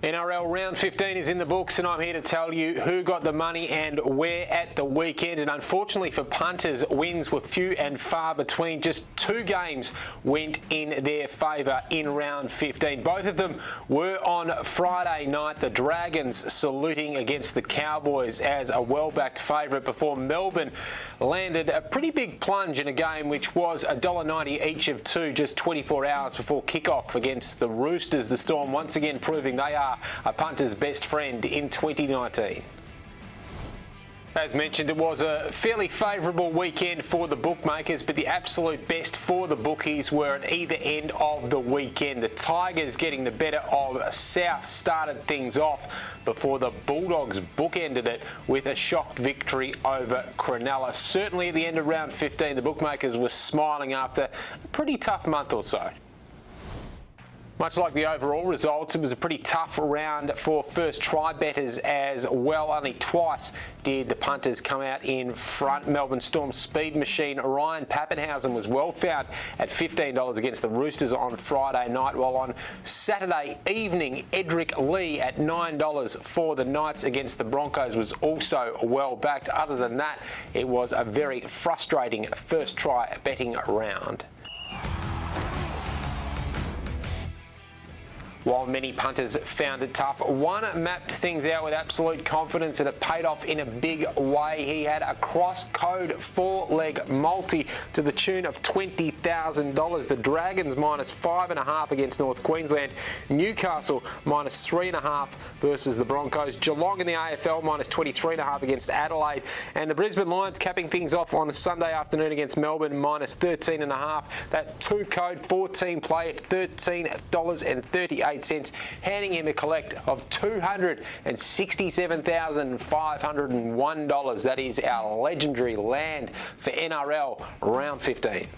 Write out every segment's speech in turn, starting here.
NRL round 15 is in the books, and I'm here to tell you who got the money and where at the weekend. And unfortunately for punters, wins were few and far between. Just 2 games went in their favour in round 15. Both of them were on Friday night. The Dragons saluting against the Cowboys as a well-backed favourite before Melbourne landed a pretty big plunge in a game which was $1.90 each of 2 just 24 hours before kick-off against the Roosters. The Storm once again proving they are a punter's best friend in 2019. As mentioned, it was a fairly favourable weekend for the bookmakers, but the absolute best for the bookies were at either end of the weekend. The Tigers getting the better of South started things off before the Bulldogs bookended it with a shocked victory over Cronulla. Certainly at the end of round 15, the bookmakers were smiling after a pretty tough month or so. Much like the overall results, it was a pretty tough round for first try bettors as well. Only twice did the punters come out in front. Melbourne Storm speed machine Ryan Pappenhausen was well found at $15 against the Roosters on Friday night, while on Saturday evening, Edric Lee at $9 for the Knights against the Broncos was also well backed. Other than that, it was a very frustrating first try betting round. While many punters found it tough, one mapped things out with absolute confidence and it paid off in a big way. He had a cross-code 4-leg multi to the tune of $20,000. The Dragons minus 5.5 against North Queensland. Newcastle minus 3.5 versus the Broncos. Geelong in the AFL minus 23.5 against Adelaide. And the Brisbane Lions capping things off on a Sunday afternoon against Melbourne minus 13.5. That 2-code 4-team play at $13.38. Handing him a collect of $267,501. That is our legendary land for NRL round 15.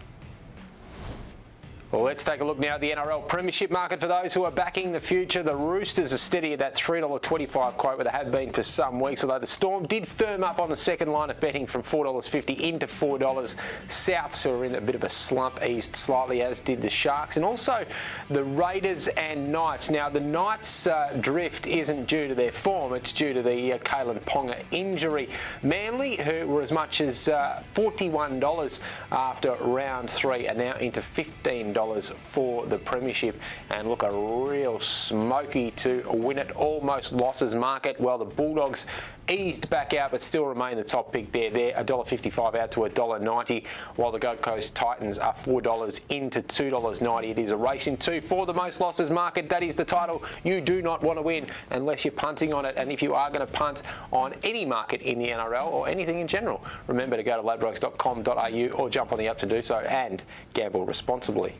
Well, let's take a look now at the NRL Premiership market for those who are backing the future. The Roosters are steady at that $3.25 quote where they have been for some weeks, although the Storm did firm up on the second line of betting from $4.50 into $4. Souths, who are in a bit of a slump, eased slightly, as did the Sharks, and also the Raiders and Knights. Now, the Knights' drift isn't due to their form, it's due to the Kalen Ponga injury. Manly, who were as much as $41 after round 3, are now into $15 for the Premiership, and look, a real smoky to win it. Almost losses market. Well, the Bulldogs eased back out but still remain the top pick there. They're $1.55 out to $1.90, while the Gold Coast Titans are $4 into $2.90. It is a race in 2 for the most losses market. That is the title you do not want to win unless you're punting on it. And if you are going to punt on any market in the NRL or anything in general, remember to go to Ladbrokes.com.au or jump on the app to do so, and gamble responsibly.